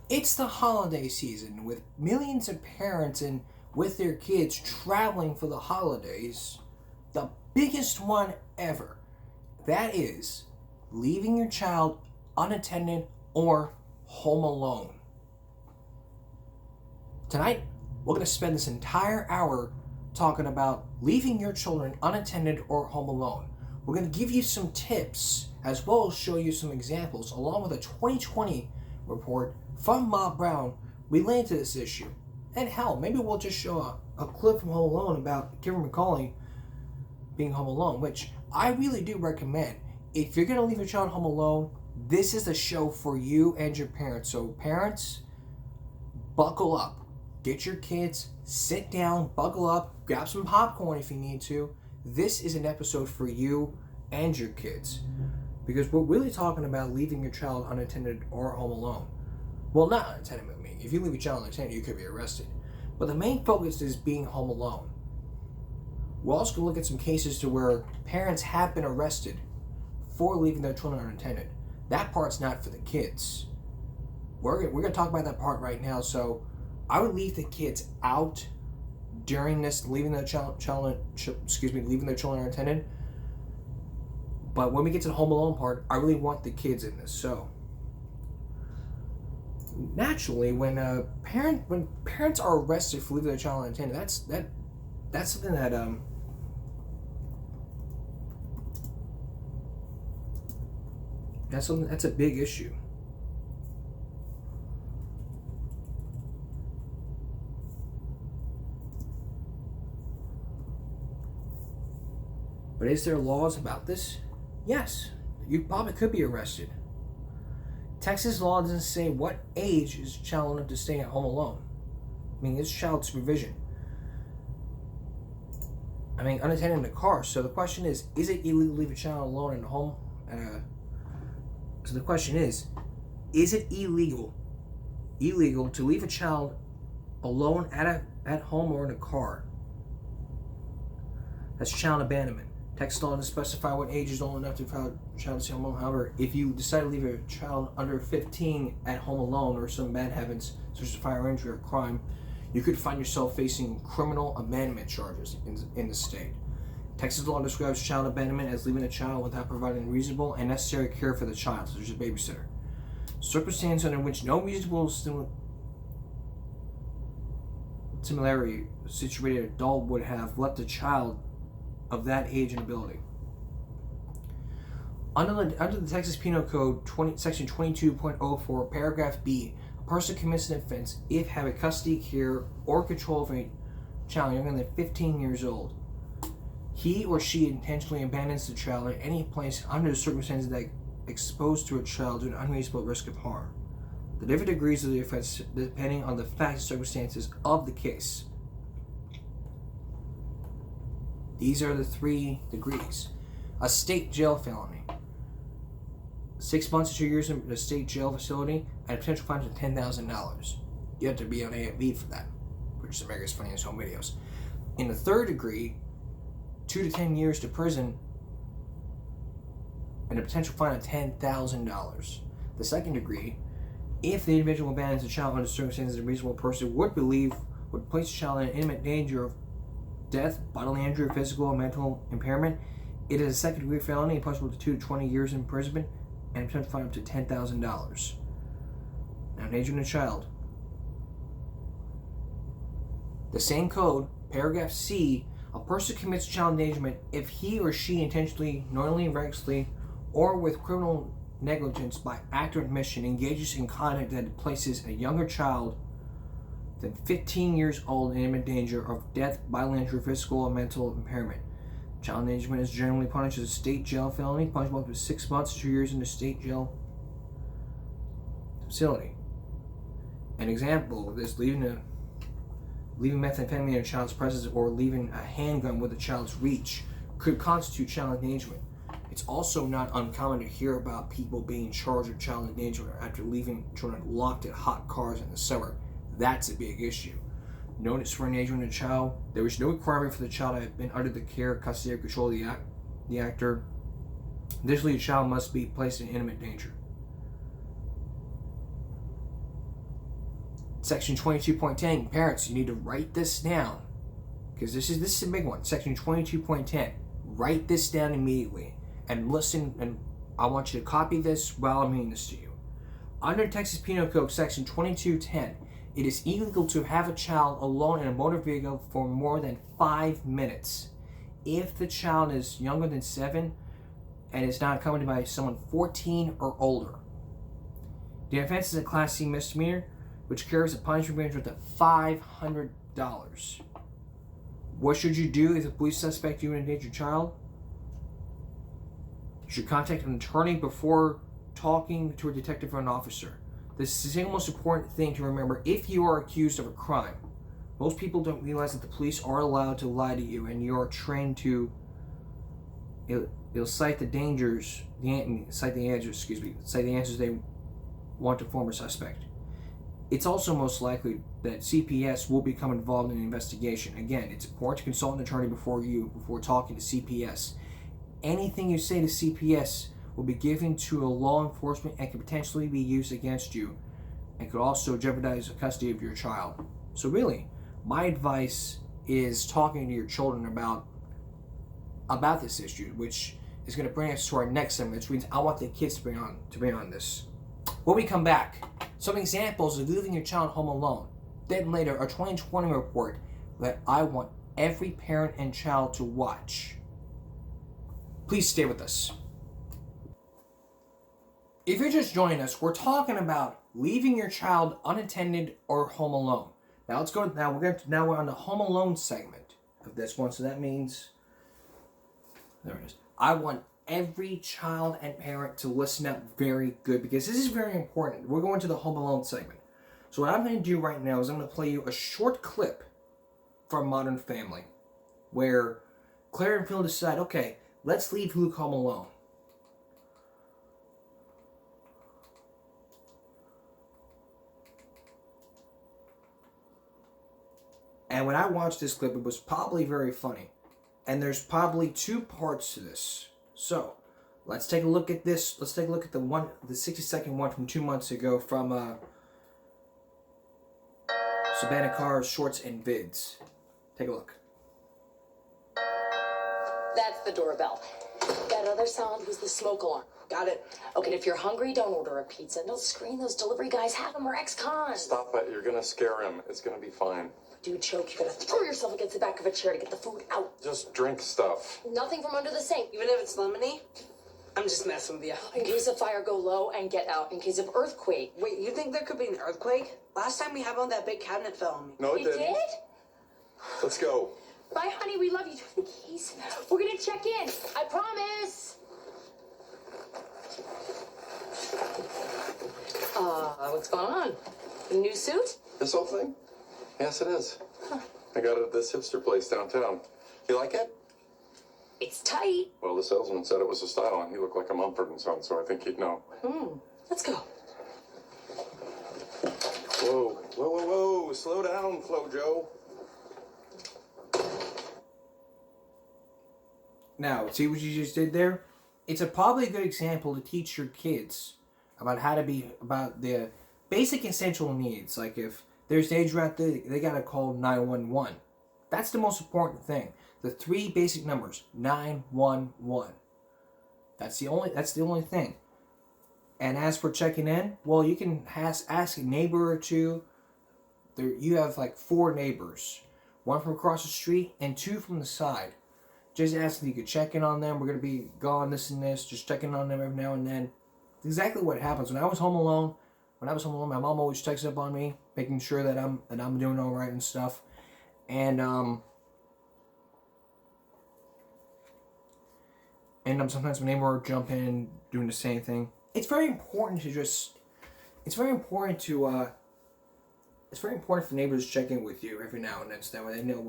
It's the holiday season with millions of parents and with their kids traveling for the holidays. The biggest one ever. That is leaving your child unattended or home alone. Tonight, we're going to spend this entire hour talking about leaving your children unattended or home alone. We're going to give you some tips as well as show you some examples along with a 2020 report from Bob Brown related to this issue. And hell, maybe we'll just show a clip from Home Alone about Kevin McCauley being home alone, which I really do recommend. If you're going to leave your child home alone, this is the show for you and your parents. So parents, buckle up. Get your kids, sit down, buckle up, grab some popcorn if you need to. This is an episode for you and your kids. Because we're really talking about leaving your child unattended or home alone. Well, not unattended, I mean, if you leave your child unattended, you could be arrested. But the main focus is being home alone. We're also going to look at some cases to where parents have been arrested for leaving their children unattended. That part's not for the kids. We're going to talk about that part right now. So I would leave the kids out during this, leaving their children unattended. But when we get to the home alone part, I really want the kids in this. So naturally, when parents are arrested for leaving their child unattended, that's something that that's a big issue. But is there laws about this? Yes, you probably could be arrested. Texas law doesn't say what age is a child enough to stay at home alone. I mean, it's child supervision. I mean, unattended in the car. So the question is it illegal to leave a child alone in the home? So the question is it illegal to leave a child alone at home or in a car? That's child abandonment. Texas law doesn't specify what age is old enough to allow a child to stay home alone. However, if you decide to leave a child under 15 at home alone or some bad habits, such as fire injury or crime, you could find yourself facing criminal abandonment charges in the state. Texas law describes child abandonment as leaving a child without providing reasonable and necessary care for the child, such as a babysitter. Circumstance under which no reasonable similarly situated adult would have left a child of that age and ability. Under the Texas Penal Code, Section 22.04, Paragraph B, a person commits an offense if having custody, care, or control of a child younger than 15 years old. He or she intentionally abandons the child at any place under the circumstances that expose to a child to an unreasonable risk of harm. The different degrees of the offense depending on the facts and circumstances of the case. These are the 3 degrees. A state jail felony. 6 months to 2 years in a state jail facility and a potential fine of $10,000. You have to be on AFV for that, which is America's Funniest Home Videos. In the 3rd degree, 2 to 10 years to prison and a potential fine of $10,000. The 2nd degree, if the individual abandons a child under circumstances a reasonable person would believe would place the child in imminent danger of death, bodily injury, physical or mental impairment, it is a 2nd degree felony punishable to 2 to 20 years imprisonment and a potential fine up to $10,000. Now, endangering a child. The same code, paragraph C, a person commits child endangerment if he or she intentionally, knowingly, recklessly, or with criminal negligence by act or admission engages in conduct that places a younger child than 15 years old in imminent danger of death, bodily injury, physical or mental impairment. Child endangerment is generally punished as a state jail felony, punishable up to 6 months to 2 years in the state jail facility. An example of this, leaving methamphetamine in a child's presence or leaving a handgun with a child's reach could constitute child endangerment. It's also not uncommon to hear about people being charged with child endangerment after leaving children locked in hot cars in the summer. That's a big issue. Notice for endangerment of a child, there was no requirement for the child to have been under the care, custody, or control of the actor. Additionally, a child must be placed in imminent danger. Section 22.10, parents, you need to write this down, because this is a big one. Section 22.10, write this down immediately, and listen, and I want you to copy this while I'm reading this to you. Under Texas Penal Code Section 2210, it is illegal to have a child alone in a motor vehicle for more than 5 minutes. If the child is younger than 7 and is not accompanied by someone 14 or older. The offense is a Class C misdemeanor, which carries a punishment range up to $500. What should you do if the police suspect you endanger your child? You should contact an attorney before talking to a detective or an officer. This is the single most important thing to remember if you are accused of a crime. Most people don't realize that the police are allowed to lie to you, and you are trained to cite the answers they want to form a suspect. It's also most likely that CPS will become involved in the investigation. Again, it's important to consult an attorney before talking to CPS. Anything you say to CPS will be given to a law enforcement and can potentially be used against you, and could also jeopardize the custody of your child. So really, my advice is talking to your children about this issue, which is going to bring us to our next segment, which means I want the kids to bring on this. When we come back, some examples of leaving your child home alone. Then later, a 2020 report that I want every parent and child to watch. Please stay with us. If you're just joining us, we're talking about leaving your child unattended or home alone. Now let's go. Now we're on the home alone segment of this one. So that means there it is. I want every child and parent to listen up very good, because this is very important. We're going to the home alone segment. So what I'm going to do right now is I'm going to play you a short clip from Modern Family, where Claire and Phil decide, okay, let's leave Luke home alone. And when I watched this clip, it was probably very funny. And there's probably 2 parts to this. So, let's take a look at this. Let's take a look at the 60-second one from 2 months ago from Savannah Carr's Shorts and Vids. Take a look. That's the doorbell. That other sound was the smoke alarm. Got it. Okay, if you're hungry, don't order a pizza. No screen, those delivery guys have them, or ex-cons. Stop it. You're gonna scare him. It's gonna be fine. Dude, choke. You gotta throw yourself against the back of a chair to get the food out. Just drink stuff. Nothing from under the sink. Even if it's lemony? I'm just messing with you. In case of fire, go low and get out. In case of earthquake. Wait, you think there could be an earthquake? Last time we had one, that big cabinet fell on me. No, it didn't. did? Let's go. Bye, honey. We love you. Do you have the keys? We're gonna check in. I promise. What's going on? A new suit? This whole thing? Yes, it is. Huh. I got it at this hipster place downtown. You like it? It's tight. Well, the salesman said it was a style, and he looked like a Mumford and Son, so I think he'd know. Let's go. Whoa, whoa, whoa, whoa. Slow down, Flojo. Now, see what you just did there? It's probably a good example to teach your kids about about the basic essential needs. Like if there's danger out there, they gotta call 911. That's the most important thing. The 3 basic numbers, 911. That's the only thing. And as for checking in, well, you can ask a neighbor or two. You have like 4 neighbors, 1 from across the street and 2 from the side. Just ask if you could check in on them. We're gonna be gone, this and this. Just checking on them every now and then. It's exactly what happens. When I was home alone, my mom always checks up on me, making sure that I'm doing all right and stuff. And sometimes my neighbor will jump in doing the same thing. It's very important for neighbors to check in with you every now and then, so that way they know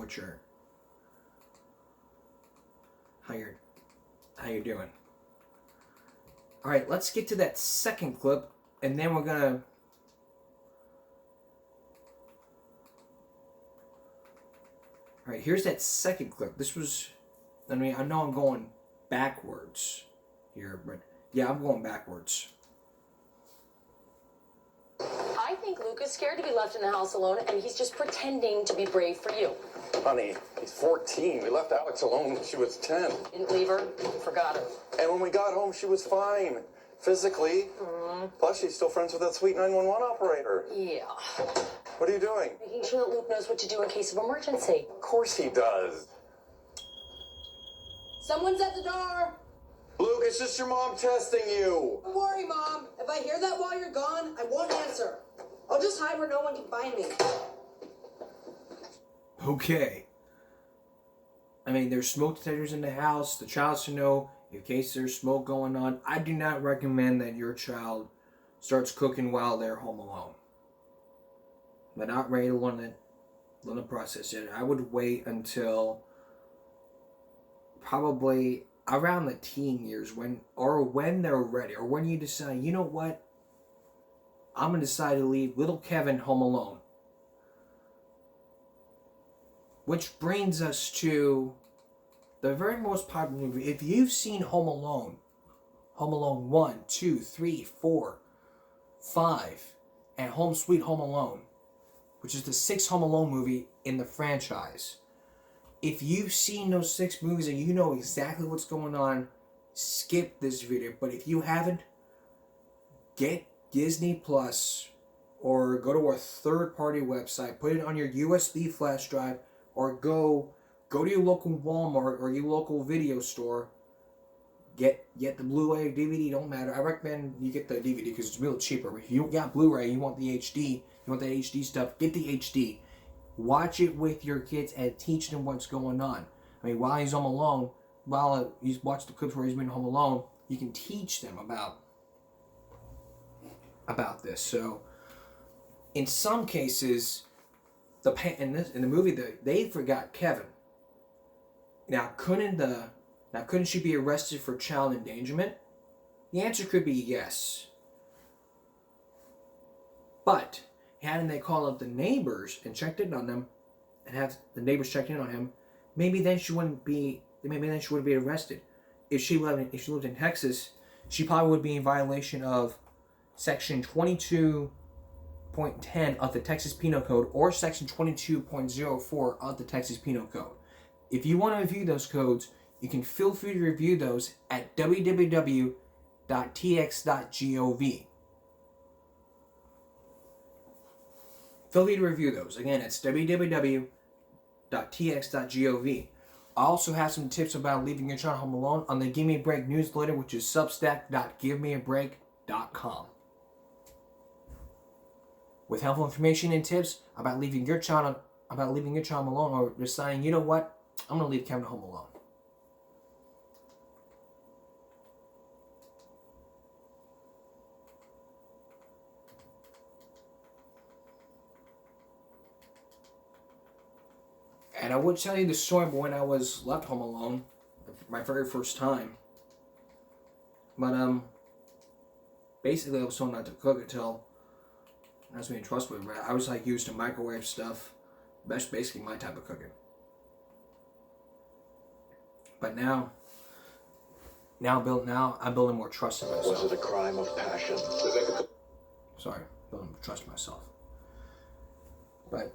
how you're doing. All right, let's get to that second clip, and then we're gonna. All right, here's that second clip. I know I'm going backwards here, but yeah, I'm going backwards. I think think Luke is scared to be left in the house alone, and he's just pretending to be brave for you. Honey, he's 14. We left Alex alone when she was 10. Didn't leave her, forgot her. And when we got home, she was fine. Physically. Plus, she's still friends with that sweet 911 operator. Yeah. What are you doing? Making sure that Luke knows what to do in case of emergency. Of course he does. Someone's at the door. Luke, it's just your mom testing you. Don't worry, Mom. If I hear that while you're gone, I won't answer. I'll just hide where no one can find me. Okay. I mean, there's smoke detectors in the house. The child should know in case there's smoke going on. I do not recommend that your child starts cooking while they're home alone. But not ready to learn the process yet. I would wait until probably around the teen years when they're ready, or when you decide, you know what, I'm gonna decide to leave little Kevin home alone. Which brings us to the very most popular movie. If you've seen Home Alone 1, 2, 3, 4, 5, and Home Sweet Home Alone, which is the 6th Home Alone movie in the franchise. If you've seen those 6 movies and you know exactly what's going on, skip this video. But if you haven't, get Disney Plus or go to a third-party website, put it on your USB flash drive, or go to your local Walmart or your local video store. Get the Blu-ray, DVD, don't matter. I recommend you get the DVD because it's real cheaper. If you don't got Blu-ray, you want the HD, you want that HD stuff, get the HD. Watch it with your kids and teach them what's going on. I mean, while he's home alone, while he's watched the clips where he's been home alone, you can teach them about this. So, in some cases, in the movie, they forgot Kevin. Now, couldn't she be arrested for child endangerment? The answer could be yes. But hadn't they called up the neighbors and checked in on them, and have the neighbors checked in on him, maybe then she wouldn't be arrested. If she lived in Texas, she probably would be in violation of Section 22.10 of the Texas Penal Code or Section 22.04 of the Texas Penal Code. If you want to review those codes, you can feel free to review those at www.tx.gov. Feel free to review those. Again, it's www.tx.gov. I also have some tips about leaving your child home alone on the Give Me a Break newsletter, which is substack.givemeabreak.com. With helpful information and tips about leaving your child alone, or deciding, you know what, I'm going to leave Kevin home alone. And I would tell you the story when I was left home alone, my very first time. But basically I was told not to cook until I was being trustworthy. I was like used to microwave stuff. That's basically my type of cooking. But now I'm building more trust in myself. Was it a crime of passion? Sorry, building more trust in myself. But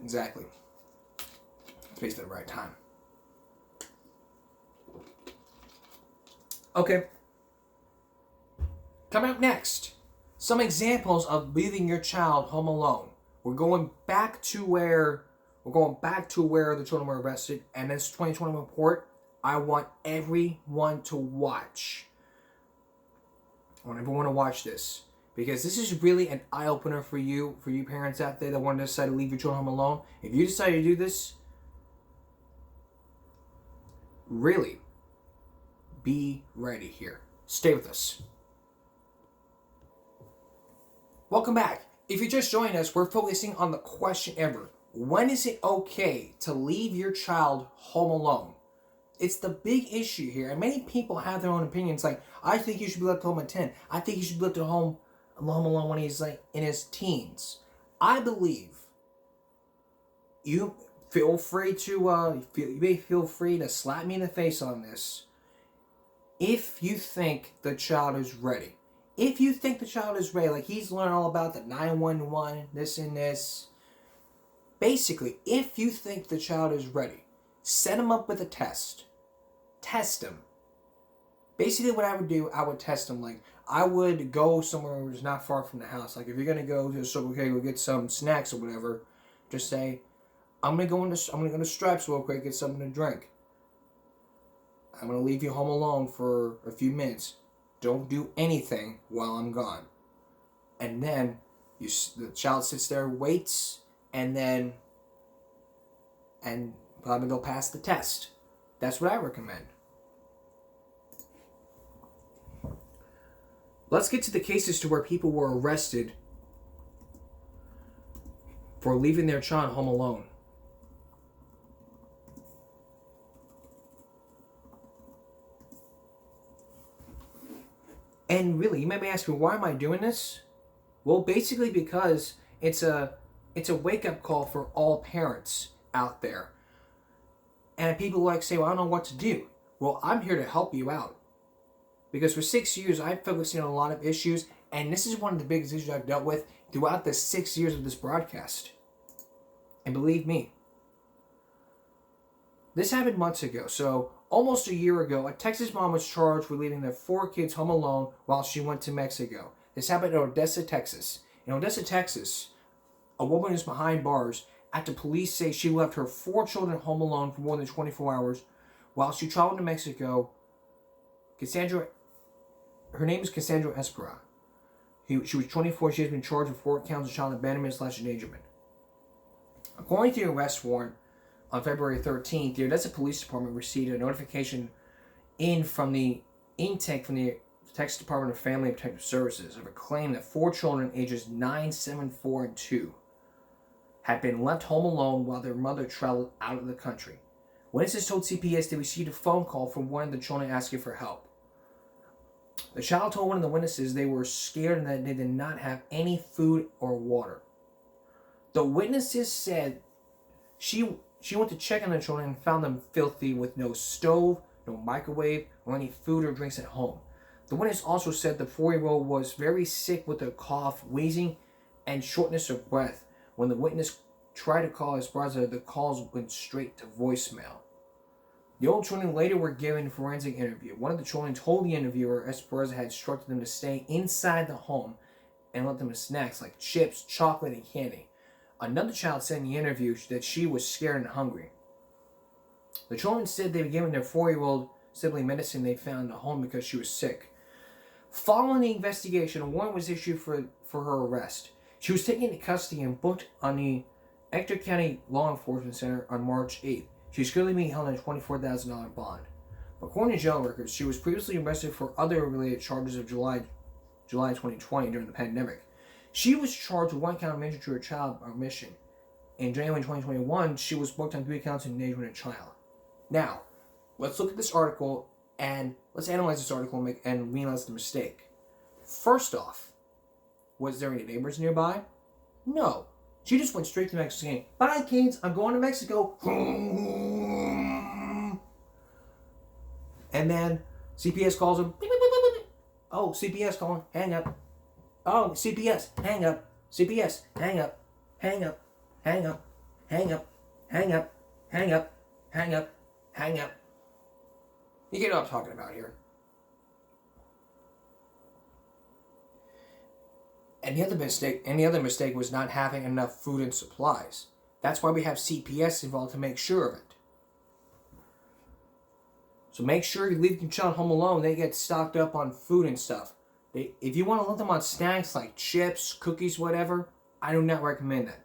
exactly. It's basically the right time. Okay. Coming up next, some examples of leaving your child home alone. We're going back to where the children were arrested, and this 2020 report, I want everyone to watch. I want everyone to watch this, because this is really an eye-opener for you parents out there that want to decide to leave your children home alone. If you decide to do this, really, be ready here. Stay with us. Welcome back. If you just joined us, we're focusing on the question ever. When is it okay to leave your child home alone? It's the big issue here. And many people have their own opinions. Like, I think you should be left home at 10. I think you should be left at home alone when he's like in his teens. I believe you feel free to feel free to slap me in the face on this if you think the child is ready. if you think the child is ready, like he's learned all about the 911, this and this, basically, if you think the child is ready, set him up with a test. Test him. Basically, what I would do, I would test him. Like, I would go somewhere where it's not far from the house. Like, if you're gonna go to a Circle K, go get some snacks or whatever, just say, I'm gonna go to Stripes real quick, get something to drink. I'm gonna leave you home alone for a few minutes. Don't do anything while I'm gone. And then the child sits there, waits, and probably they'll pass the test. That's what I recommend. Let's get to the cases to where people were arrested for leaving their child home alone. And really, you might be asking, why am I doing this? Well, basically because it's a wake-up call for all parents out there. And people like say, well, I don't know what to do. Well, I'm here to help you out. Because for 6 years, I've focused on a lot of issues, and this is one of the biggest issues I've dealt with throughout the 6 years of this broadcast. And believe me, this happened months ago. So almost a year ago, a Texas mom was charged with leaving their 4 kids home alone while she went to Mexico. This happened in Odessa, Texas. In Odessa, Texas, a woman is behind bars after police say she left her 4 children home alone for more than 24 hours while she traveled to Mexico. Her name is Cassandra Espera. She was 24. She has been charged with 4 counts of child abandonment / endangerment. According to the arrest warrant, on February 13th, the Odessa Police Department received a notification from the intake from the Texas Department of Family and Protective Services of a claim that 4 children ages 9, 7, 4, and 2 had been left home alone while their mother traveled out of the country. Witnesses told CPS they received a phone call from one of the children asking for help. The child told one of the witnesses they were scared and that they did not have any food or water. The witnesses said she went to check on the children and found them filthy with no stove, no microwave, or any food or drinks at home. The witness also said the 4-year-old was very sick with a cough, wheezing, and shortness of breath. When the witness tried to call his brother, the calls went straight to voicemail. The old children later were given a forensic interview. One of the children told the interviewer Esperanza had instructed them to stay inside the home and let them have snacks like chips, chocolate, and candy. Another child said in the interview that she was scared and hungry. The children said they were given their 4-year-old sibling medicine they found in the home because she was sick. Following the investigation, a warrant was issued for her arrest. She was taken into custody and booked on the Ector County Law Enforcement Center on March 8th. She is currently being held on a $24,000 bond. According to jail records, she was previously arrested for other related charges of July 2020 during the pandemic. She was charged with 1 count of injury to a child by omission. In January 2021, she was booked on 3 counts of endangerment of a child. Now, let's look at this article and let's analyze this article and realize the mistake. First off, was there any neighbors nearby? No. She just went straight to Mexico saying, "Bye kids, I'm going to Mexico." And then CPS calls him. Oh, CPS calling, hang up. Oh, CPS, hang up. CPS, hang up. Hang up. Hang up. Hang up. Hang up. Hang up. Hang up. Hang up. You get what I'm talking about here. And the other mistake was not having enough food and supplies. That's why we have CPS involved to make sure of it. So make sure you leave your child home alone. They get stocked up on food and stuff. If you want to let them on snacks like chips, cookies, whatever, I do not recommend that.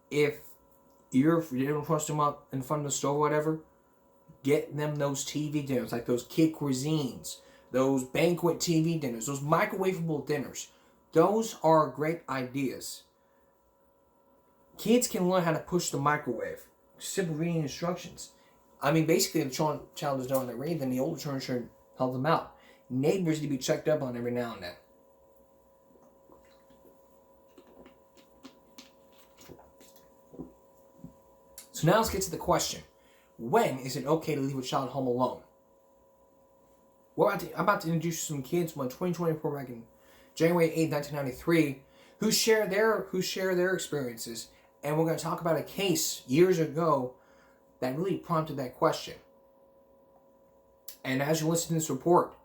If you don't trust them up in front of the store or whatever, get them those TV dinners, like those kid cuisines, those banquet TV dinners, those microwavable dinners. Those are great ideas. Kids can learn how to push the microwave. Simple reading instructions. I mean, basically, if the child doesn't know how to read, then the older children should help them out. Neighbors need to be checked up on every now and then. So now let's get to the question. When is it okay to leave a child home alone? I'm about to introduce some kids from 2024 back in January 8, 1993, who share their experiences, and we're going to talk about a case years ago that really prompted that question. And as you listen to this report,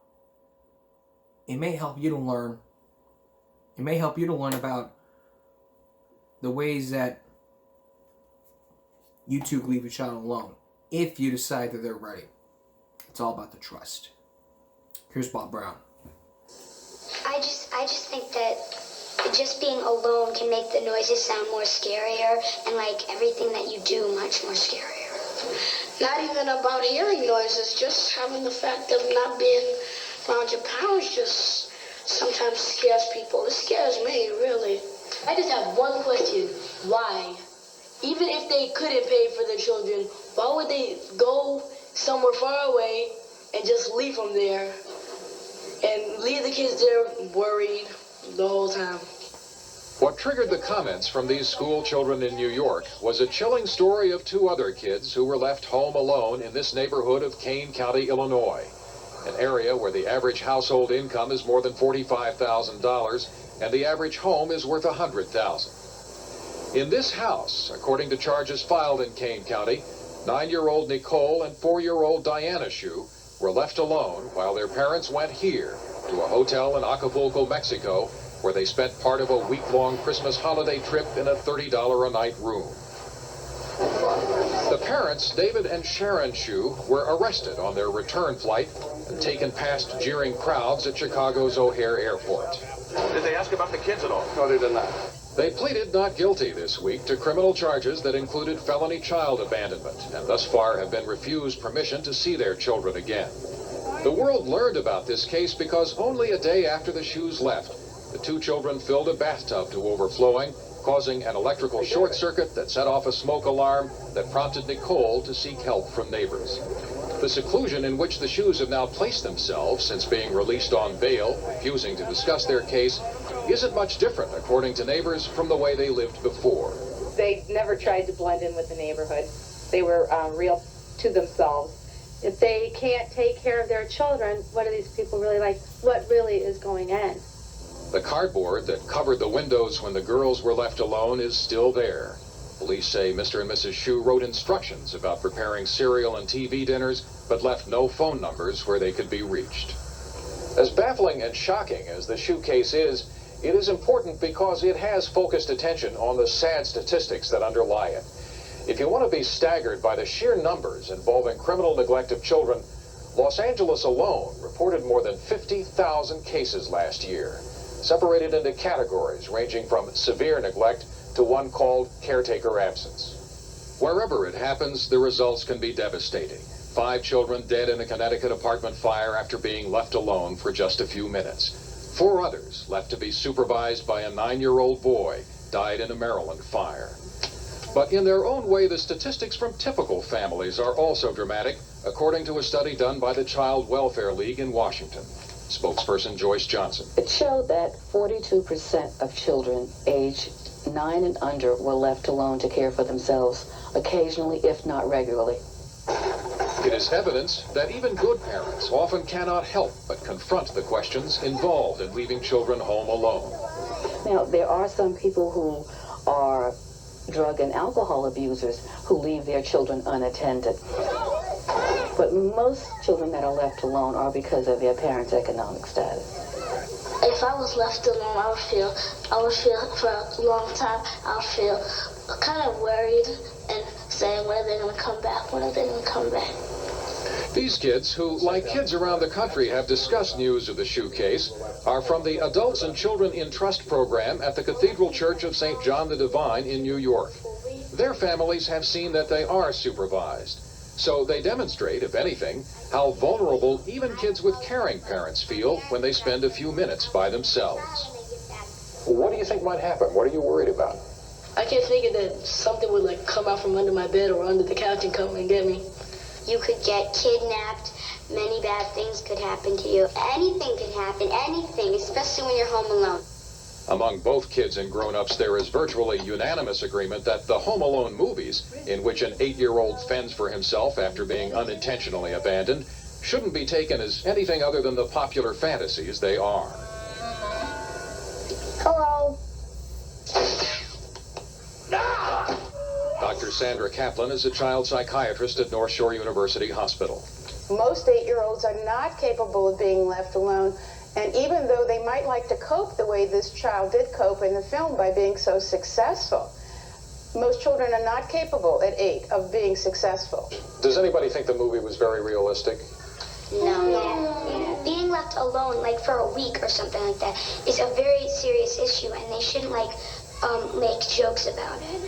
it may help you to learn. It may help you to learn about the ways that you two can leave your child alone if you decide that they're ready. It's all about the trust. Here's Bob Brown. I just think that just being alone can make the noises sound more scarier, and like everything that you do much more scarier. Not even about hearing noises, just having the fact of not being around your parents just sometimes scares people. It scares me, really. I just have one question. Why? Even if they couldn't pay for their children, why would they go somewhere far away and just leave them there and leave the kids there worried the whole time? What triggered the comments from these school children in New York was a chilling story of two other kids who were left home alone in this neighborhood of Kane County, Illinois, an area where the average household income is more than $45,000 and the average home is worth $100,000. In this house, according to charges filed in Kane County, 9-year-old Nicole and 4-year-old Diana Shu were left alone while their parents went here to a hotel in Acapulco, Mexico, where they spent part of a week-long Christmas holiday trip in a $30 a night room. The parents, David and Sharon Shu, were arrested on their return flight and taken past jeering crowds at Chicago's O'Hare Airport. Did they ask about the kids at all? No, they did not. They pleaded not guilty this week to criminal charges that included felony child abandonment, and thus far have been refused permission to see their children again. The world learned about this case because only a day after the Shus left, the two children filled a bathtub to overflowing, causing an electrical short circuit that set off a smoke alarm that prompted Nicole to seek help from neighbors. The seclusion in which the Shus have now placed themselves since being released on bail, refusing to discuss their case, isn't much different, according to neighbors, from the way they lived before. They never tried to blend in with the neighborhood. They were real to themselves. If they can't take care of their children, what are these people really like? What really is going on? The cardboard that covered the windows when the girls were left alone is still there. Police say Mr. and Mrs. Shu wrote instructions about preparing cereal and TV dinners, but left no phone numbers where they could be reached. As baffling and shocking as the Shu case is, it is important because it has focused attention on the sad statistics that underlie it. If you want to be staggered by the sheer numbers involving criminal neglect of children, Los Angeles alone reported more than 50,000 cases last year, separated into categories ranging from severe neglect to one called caretaker absence. Wherever it happens, the results can be devastating. 5 children dead in a Connecticut apartment fire after being left alone for just a few minutes. 4 others, left to be supervised by a 9-year-old boy, died in a Maryland fire. But in their own way, the statistics from typical families are also dramatic, according to a study done by the Child Welfare League in Washington. Spokesperson Joyce Johnson. It showed that 42% of children aged 9 and under were left alone to care for themselves, occasionally, if not regularly. It is evidence that even good parents often cannot help but confront the questions involved in leaving children home alone. Now, there are some people who are drug and alcohol abusers who leave their children unattended. But most children that are left alone are because of their parents' economic status. If I was left alone, I would feel for a long time, I would feel kind of worried and saying, when are they going to come back? When are they going to come back? These kids, who, like kids around the country, have discussed news of the Shu case, are from the Adults and Children in Trust program at the Cathedral Church of St. John the Divine in New York. Their families have seen that they are supervised. So they demonstrate, if anything, how vulnerable even kids with caring parents feel when they spend a few minutes by themselves. What do you think might happen? What are you worried about? I kept thinking that something would like come out from under my bed or under the couch and come and get me. You could get kidnapped. Many bad things could happen to you. Anything could happen, anything, especially when you're home alone. Among both kids and grown-ups, there is virtually unanimous agreement that the Home Alone movies, in which an 8-year-old fends for himself after being unintentionally abandoned, shouldn't be taken as anything other than the popular fantasies they are. Hello. Dr. Sandra Kaplan is a child psychiatrist at North Shore University Hospital. Most 8-year-olds are not capable of being left alone, and even though they might like to cope the way this child did cope in the film by being so successful, most children are not capable at 8 of being successful. Does anybody think the movie was very realistic? No. Being left alone, like for a week or something like that, is a very serious issue, and they shouldn't make jokes about it.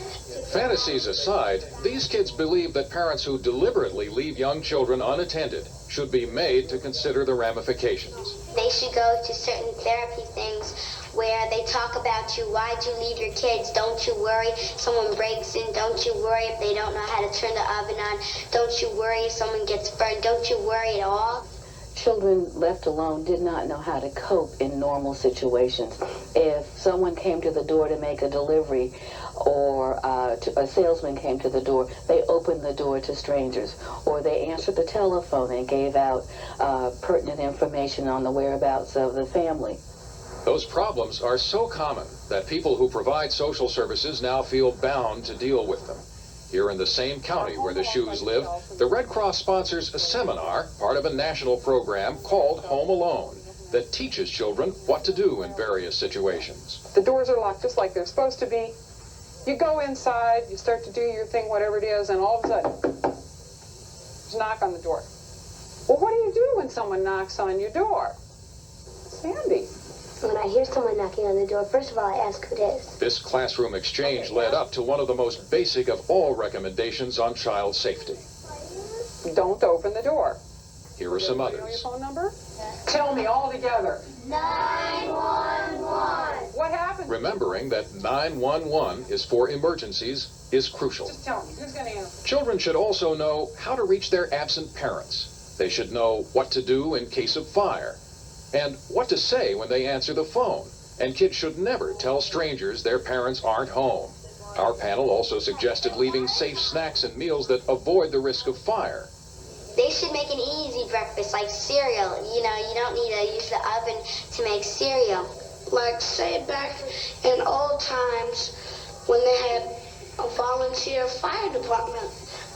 Fantasies aside, these kids believe that parents who deliberately leave young children unattended should be made to consider the ramifications. They should go to certain therapy things where they talk about you. Why'd you leave your kids? Don't you worry if someone breaks in. Don't you worry if they don't know how to turn the oven on. Don't you worry if someone gets burned. Don't you worry at all. Children left alone did not know how to cope in normal situations. If someone came to the door to make a delivery, or a salesman came to the door, they opened the door to strangers, or they answered the telephone and gave out pertinent information on the whereabouts of the family. Those problems are so common that people who provide social services now feel bound to deal with them. Here in the same county where the Shoes live, the Red Cross sponsors a seminar, part of a national program called Home Alone, that teaches children what to do in various situations. The doors are locked just like they're supposed to be. You go inside, you start to do your thing, whatever it is, and all of a sudden, there's a knock on the door. Well, what do you do when someone knocks on your door? Sandy. When I hear someone knocking on the door, first of all, I ask who it is. This classroom exchange led up to one of the most basic of all recommendations on child safety. Don't open the door. Here are some You know your others. phone number? Tell me all together. 911. What happened? Remembering that 911 is for emergencies is crucial. Just tell me. Who's going to answer? Children should also know how to reach their absent parents. They should know what to do in case of fire, and what to say when they answer the phone. And kids should never tell strangers their parents aren't home. Our panel also suggested leaving safe snacks and meals that avoid the risk of fire. They should make an easy breakfast, like cereal. You know, you don't need to use the oven to make cereal. Like, say, back in old times when they had a volunteer fire department,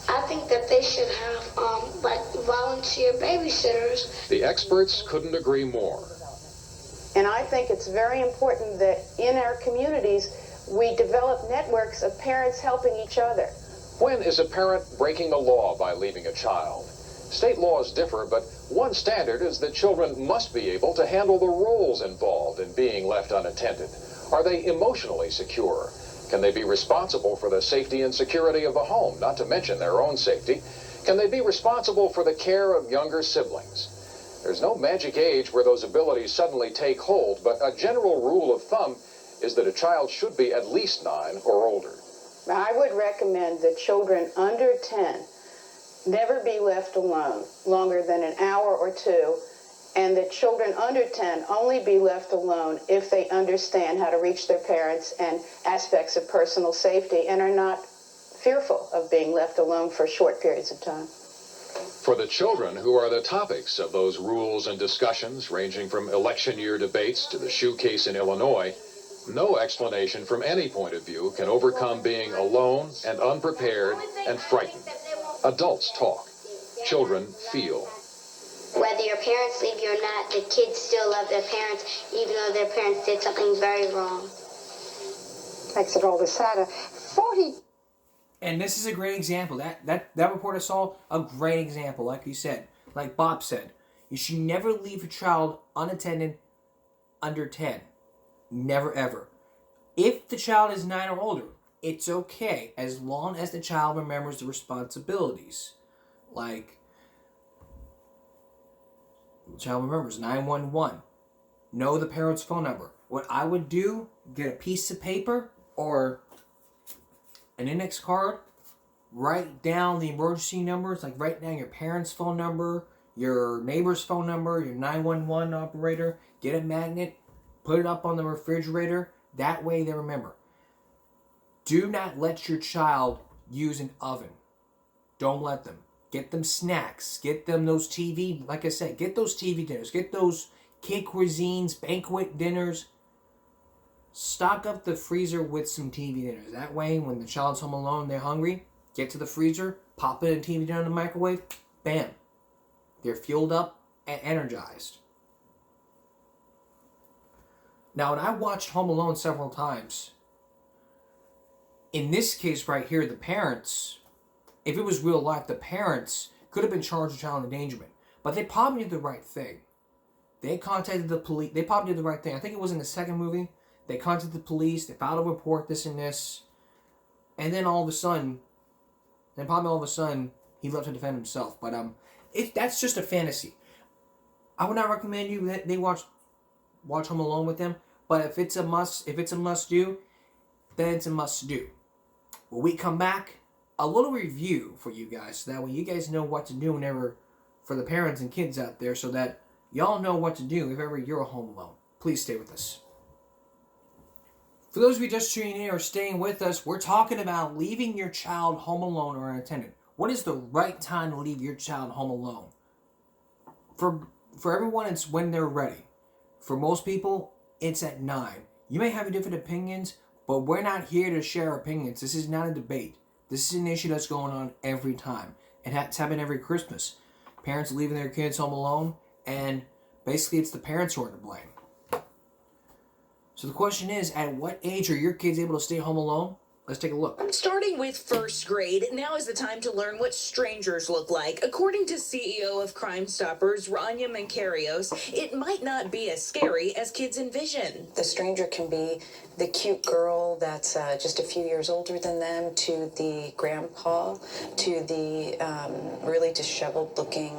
I think that they should have, like, volunteer babysitters. The experts couldn't agree more. And I think it's very important that in our communities, we develop networks of parents helping each other. When is a parent breaking the law by leaving a child? State laws differ, but one standard is that children must be able to handle the roles involved in being left unattended. Are they emotionally secure? Can they be responsible for the safety and security of the home, not to mention their own safety? Can they be responsible for the care of younger siblings? There's no magic age where those abilities suddenly take hold, but a general rule of thumb is that a child should be at least 9 or older. I would recommend that children under 10 never be left alone longer than an hour or two, and that children under 10 only be left alone if they understand how to reach their parents and aspects of personal safety and are not fearful of being left alone for short periods of time. For the children who are the topics of those rules and discussions, ranging from election year debates to the shoe case in Illinois, no explanation from any point of view can overcome being alone and unprepared and frightened. Adults talk. Children feel. Whether your parents leave you or not, the kids still love their parents, even though their parents did something very wrong. Makes it all the sadder. 40. And this is a great example. That reporter saw a great example, like you said. Like Bob said, you should never leave a child unattended under 10. Never, ever. If the child is 9 or older, it's okay, as long as the child remembers the responsibilities. Like, the child remembers 911. Know the parent's phone number. What I would do, get a piece of paper or an index card, write down the emergency numbers, like write down your parents' phone number, your neighbor's phone number, your 911 operator, get a magnet, put it up on the refrigerator. That way they remember. Do not let your child use an oven. Don't let them. Get them snacks. Get them those TV, like I said, get those TV dinners. Get those kid cuisines, banquet dinners. Stock up the freezer with some TV dinners. That way, when the child's home alone, they're hungry, get to the freezer, pop in a TV dinner in the microwave, bam. They're fueled up and energized. Now, when I watched Home Alone several times, in this case right here, the parents, if it was real life, the parents could have been charged with child endangerment. But they probably did the right thing. They contacted the police. They probably did the right thing. I think it was in the second movie. They contacted the police. They filed a report, this and this. And then all of a sudden, he left to defend himself. But that's just a fantasy. I would not recommend you that they watch Home Alone with them. But if it's a must do, then it's a must do. When we come back, a little review for you guys, so that way you guys know what to do whenever, for the parents and kids out there, so that y'all know what to do if ever you're home alone. Please stay with us. For those of you just tuning in or staying with us, we're talking about leaving your child home alone or unattended. What is the right time to leave your child home alone? For everyone, it's when they're ready. For most people, it's at 9. You may have different opinions, but we're not here to share opinions. This is not a debate. This is an issue that's going on every time. It's happened every Christmas. Parents leaving their kids home alone, and basically it's the parents who are to blame. So the question is, at what age are your kids able to stay home alone? Let's take a look. Starting with first grade, now is the time to learn what strangers look like. According to CEO of Crime Stoppers, Rania Mancarios, it might not be as scary as kids envision. The stranger can be the cute girl that's just a few years older than them, to the grandpa, to the really disheveled looking,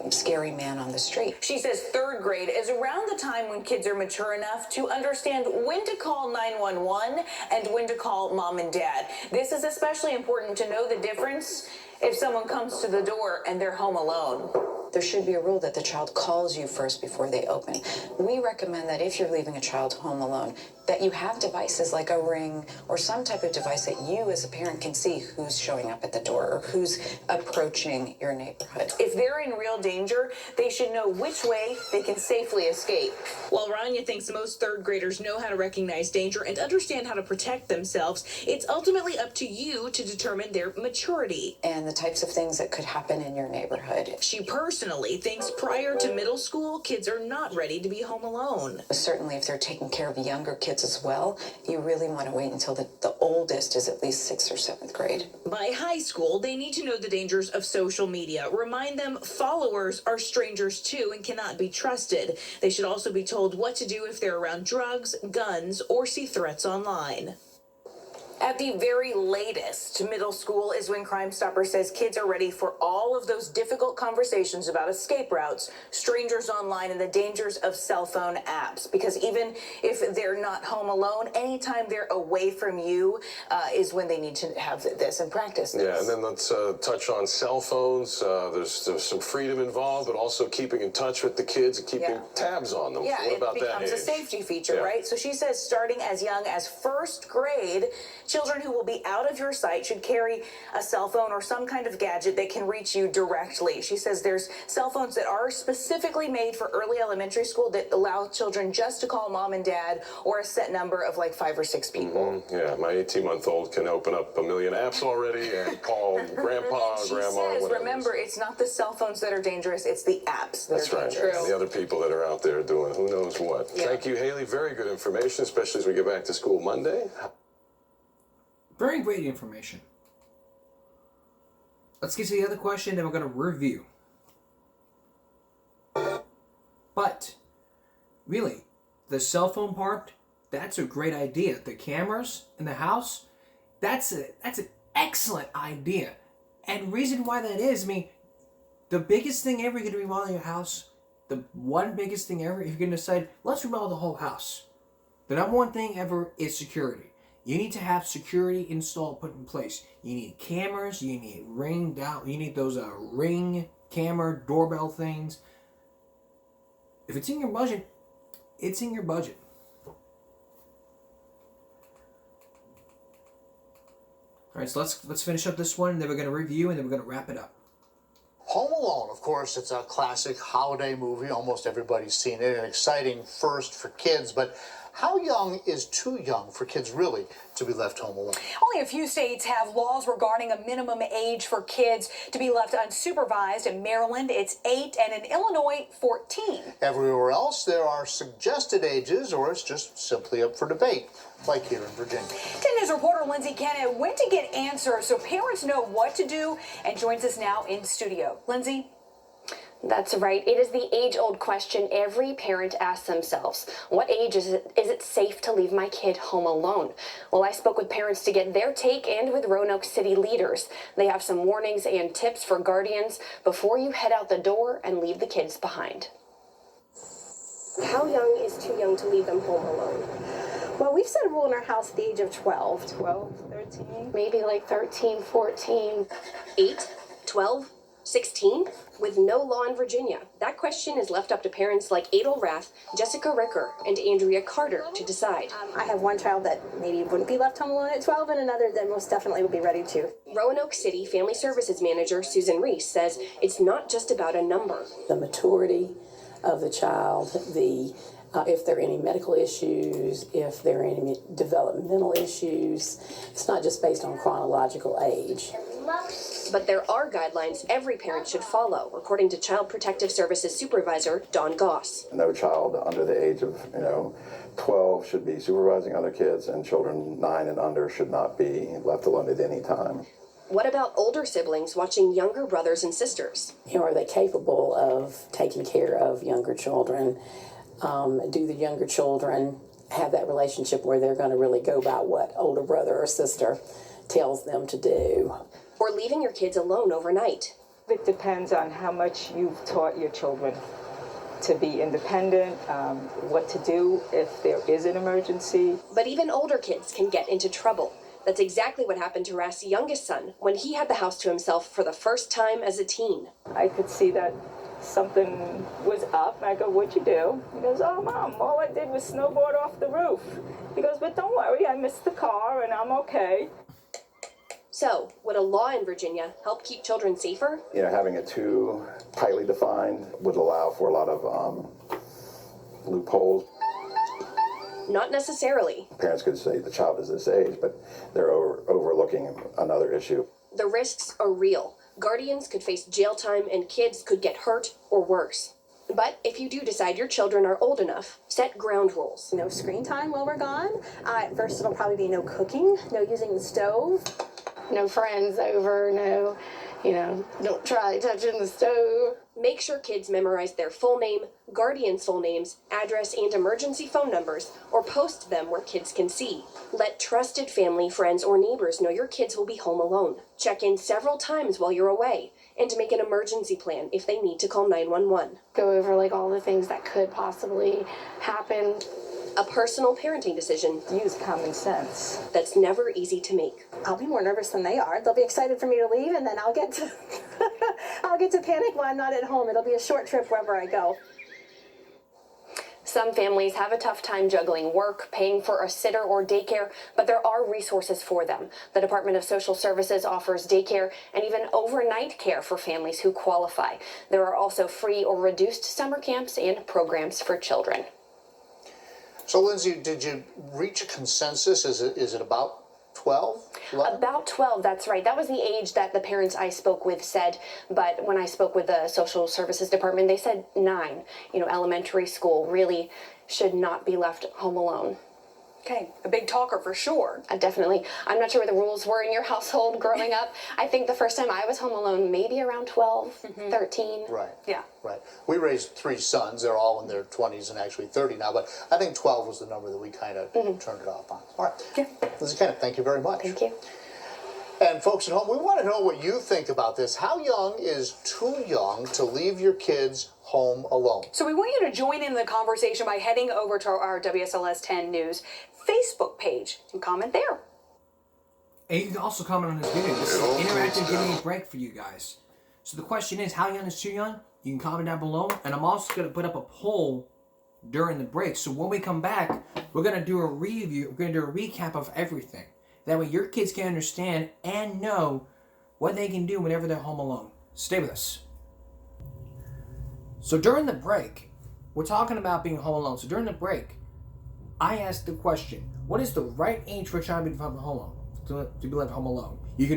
scary man on the street. She says third grade is around the time when kids are mature enough to understand when to call 911 and when to call mom and dad. This is especially important to know the difference if someone comes to the door and they're home alone. There should be a rule that the child calls you first before they open. We recommend that if you're leaving a child home alone, that you have devices like a Ring or some type of device that you as a parent can see who's showing up at the door or who's approaching your neighborhood. If they're in real danger, they should know which way they can safely escape. While Rania thinks most third graders know how to recognize danger and understand how to protect themselves, it's ultimately up to you to determine their maturity. And the types of things that could happen in your neighborhood. She personally thinks prior to middle school, kids are not ready to be home alone. Certainly if they're taking care of younger kids as well, you really want to wait until the oldest is at least 6th or 7th grade. By high school, they need to know the dangers of social media. Remind them followers are strangers too and cannot be trusted. They should also be told what to do if they're around drugs, guns, or see threats online. At the very latest, middle school is when Crime Stopper says kids are ready for all of those difficult conversations about escape routes, strangers online, and the dangers of cell phone apps. Because even if they're not home alone, anytime they're away from you is when they need to have this and practice this. Yeah, and then let's touch on cell phones. There's some freedom involved, but also keeping in touch with the kids and keeping tabs on them. Yeah, what about it becomes that a age? safety feature, right? So she says starting as young as first grade, children who will be out of your sight should carry a cell phone or some kind of gadget that can reach you directly. She says there's cell phones that are specifically made for early elementary school that allow children just to call mom and dad or a set number of like 5 or 6 people. Yeah, my 18-month-old can open up a million apps already and call grandpa, She grandma, says, whatever. remember, it's not the cell phones that are dangerous, it's the apps that That's are right. dangerous. The other people that are out there doing who knows what. Yeah. Thank you, Haley. Very good information, especially as we get back to school Monday. Very great information. Let's get to the other question, then we're going to review. But, really, the cell phone part, that's a great idea. The cameras in the house, that's an excellent idea. And reason why that is, the biggest thing ever you're going to remodel your house, the one biggest thing ever, if you're going to decide, let's remodel the whole house. The number one thing ever is security. You need to have security installed, put in place. You need cameras, you need you need those Ring camera doorbell things. If it's in your budget, it's in your budget. All right, so let's finish up this one, and then we're going to review, and then we're going to wrap it up. Home Alone, of course, it's a classic holiday movie. Almost everybody's seen it. An exciting first for kids, but how young is too young for kids really to be left home alone? Only a few states have laws regarding a minimum age for kids to be left unsupervised. In Maryland, it's 8, and in Illinois, 14. Everywhere else, there are suggested ages, or it's just simply up for debate, like here in Virginia. 10 News reporter Lindsay Kennett went to get answers so parents know what to do and joins us now in studio. Lindsay? That's right. It is the age-old question every parent asks themselves. What age is it safe to leave my kid home alone? Well, I spoke with parents to get their take and with Roanoke City leaders. They have some warnings and tips for guardians before you head out the door and leave the kids behind. How young is too young to leave them home alone? Well, we've set a rule in our house at the age of 12. 12, 13? Maybe like 13, 14. 8, 12, 16? With no law in Virginia, that question is left up to parents like Adel Rath, Jessica Ricker, and Andrea Carter to decide. I have one child that maybe wouldn't be left home alone at 12 and another that most definitely would be ready to. Roanoke City Family Services Manager Susan Reese says it's not just about a number. The maturity of the child, if there are any medical issues, if there are any developmental issues. It's not just based on chronological age. But there are guidelines every parent should follow, according to Child Protective Services Supervisor Don Goss. No child under the age of 12 should be supervising other kids, and children 9 and under should not be left alone at any time. What about older siblings watching younger brothers and sisters? Are they capable of taking care of younger children? Do the younger children have that relationship where they're going to really go by what older brother or sister tells them to do? Or leaving your kids alone overnight. It depends on how much you've taught your children to be independent, what to do if there is an emergency. But even older kids can get into trouble. That's exactly what happened to Rath's youngest son when he had the house to himself for the first time as a teen. I could see that something was up. I go, what'd you do? He goes, oh, Mom, all I did was snowboard off the roof. He goes, but don't worry, I missed the car and I'm okay. So, would a law in Virginia help keep children safer? Having it too tightly defined would allow for a lot of loopholes. Not necessarily. Parents could say the child is this age, but they're overlooking another issue. The risks are real. Guardians could face jail time and kids could get hurt or worse. But if you do decide your children are old enough, set ground rules. No screen time while we're gone. At first it'll probably be no cooking, no using the stove. No friends over, no, don't try touching the stove. Make sure kids memorize their full name, guardian's full names, address, and emergency phone numbers, or post them where kids can see. Let trusted family, friends, or neighbors know your kids will be home alone. Check in several times while you're away, and make an emergency plan if they need to call 911. Go over all the things that could possibly happen. A personal parenting decision. Use common sense. That's never easy to make. I'll be more nervous than they are. They'll be excited for me to leave, and then I'll get to panic when I'm not at home. It'll be a short trip wherever I go. Some families have a tough time juggling work, paying for a sitter or daycare, but there are resources for them. The Department of Social Services offers daycare and even overnight care for families who qualify. There are also free or reduced summer camps and programs for children. So, Lindsay, did you reach a consensus? Is it about 12? 11? About 12, that's right. That was the age that the parents I spoke with said, but when I spoke with the Social Services Department, they said 9. Elementary school really should not be left home alone. Okay, a big talker for sure. Definitely. I'm not sure what the rules were in your household growing up. I think the first time I was home alone, maybe around 12, 13. Right. Yeah. Right. We raised 3 sons. They're all in their 20s and actually 30 now, but I think 12 was the number that we kind of turned it off on. All right. Yeah. Lindsay Kennett, thank you very much. Thank you. And folks at home, we want to know what you think about this. How young is too young to leave your kids home alone? So we want you to join in the conversation by heading over to our WSLS 10 News Facebook page and comment there. And you can also comment on this video. This is an interactive giving a break for you guys. So the question is, how young is too young? You can comment down below. And I'm also going to put up a poll during the break. So when we come back, we're going to do a review. We're going to do a recap of everything. That way your kids can understand and know what they can do whenever they're home alone. Stay with us. So during the break, we're talking about being home alone. So during the break, I asked the question, what is the right age for a child to be left home alone? You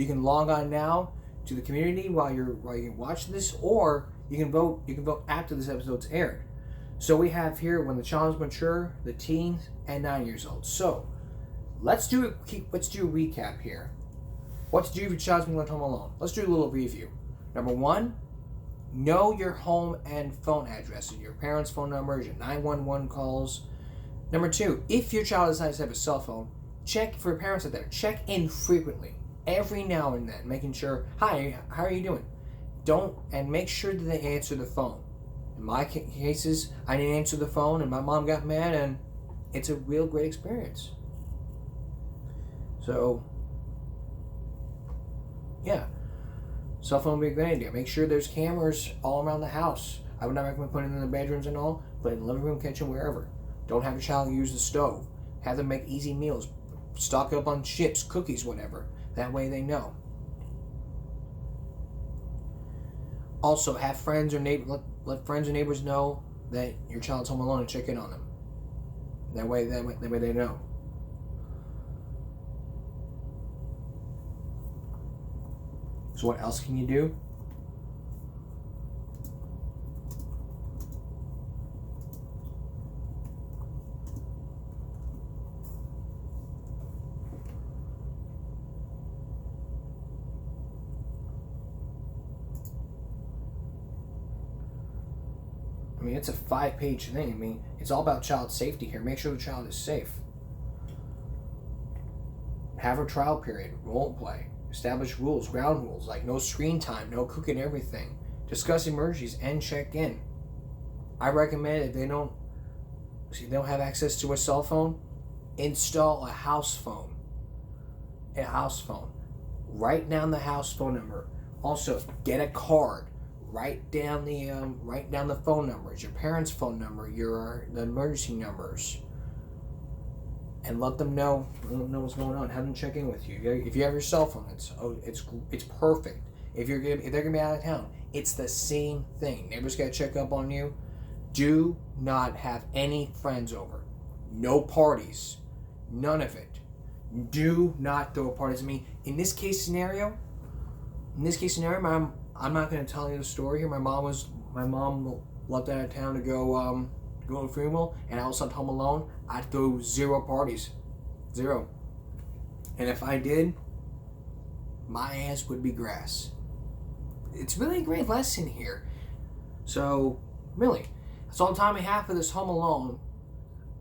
can log on now to the community while you watch this, or you can vote after this episode's aired. So we have here when the child is mature, the teens, and 9 years old. So let's do a recap here. What to do if your child's being left home alone? Let's do a little review. Number 1, know your home and phone addresses, your parents' phone numbers, your 911 calls. Number 2, if your child decides to have a cell phone, check for parents out there. Check in frequently, every now and then, making sure, hi, how are you doing? And make sure that they answer the phone. In my cases, I didn't answer the phone and my mom got mad, and it's a real great experience. So, yeah. Cell phone would be a great idea. Make sure there's cameras all around the house. I would not recommend putting them in the bedrooms and all, but in the living room, kitchen, wherever. Don't have your child use the stove. Have them make easy meals. Stock up on chips, cookies, whatever. That way they know. Also, have friends or let friends or neighbors know that your child's home alone and check in on them. That way they know. So what else can you do? I mean, it's a 5-page thing. I mean, it's all about child safety here. Make sure the child is safe. Have a trial period, role play. Establish rules, ground rules, like no screen time, no cooking everything. Discuss emergencies and check in. I recommend if they don't have access to a cell phone, install a house phone. A house phone. Write down the house phone number. Also, get a card. Write down the phone numbers, your parents' phone number, the emergency numbers. And let them know what's going on. Have them check in with you. If you have your cell phone, it's perfect. If they're gonna be out of town, it's the same thing. Neighbors gotta check up on you. Do not have any friends over. No parties. None of it. Do not throw parties. I mean, in this case scenario, I'm not gonna tell you the story here. My mom left out of town to go to funeral, and I was left home alone. I'd throw 0 parties. 0. And if I did, my ass would be grass. It's really a great lesson here. So, really, that's all the time we have for this Home Alone.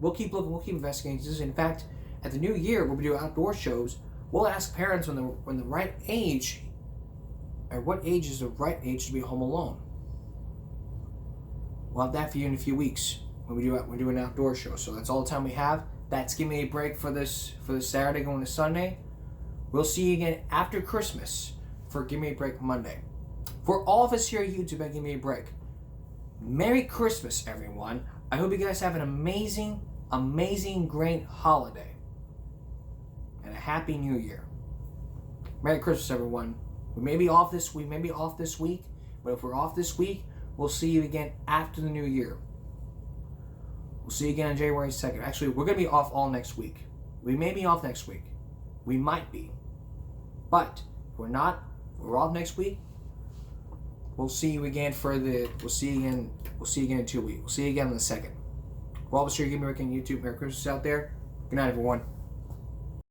We'll keep looking, we'll keep investigating this. In fact, at the new year, when we do outdoor shows, we'll ask parents when the right age, or what age is the right age to be home alone. We'll have that for you in a few weeks. When we do an outdoor show. So that's all the time we have. That's Give Me a Break for this Saturday going to Sunday. We'll see you again after Christmas for Give Me a Break Monday. For all of us here at YouTube at Give Me a Break, Merry Christmas, everyone. I hope you guys have an amazing, great holiday. And a Happy New Year. Merry Christmas, everyone. We may be off this week, but if we're off this week, we'll see you again after the new year. We'll see you again on January 2nd. Actually, we're going to be off all next week. We may be off next week. We might be. But if we're not, we're off next week. We'll see you again we'll see you again in 2 weeks. We'll see you again on the 2nd. For all of us here, Give Me a Break on YouTube. Merry Christmas out there. Good night, everyone.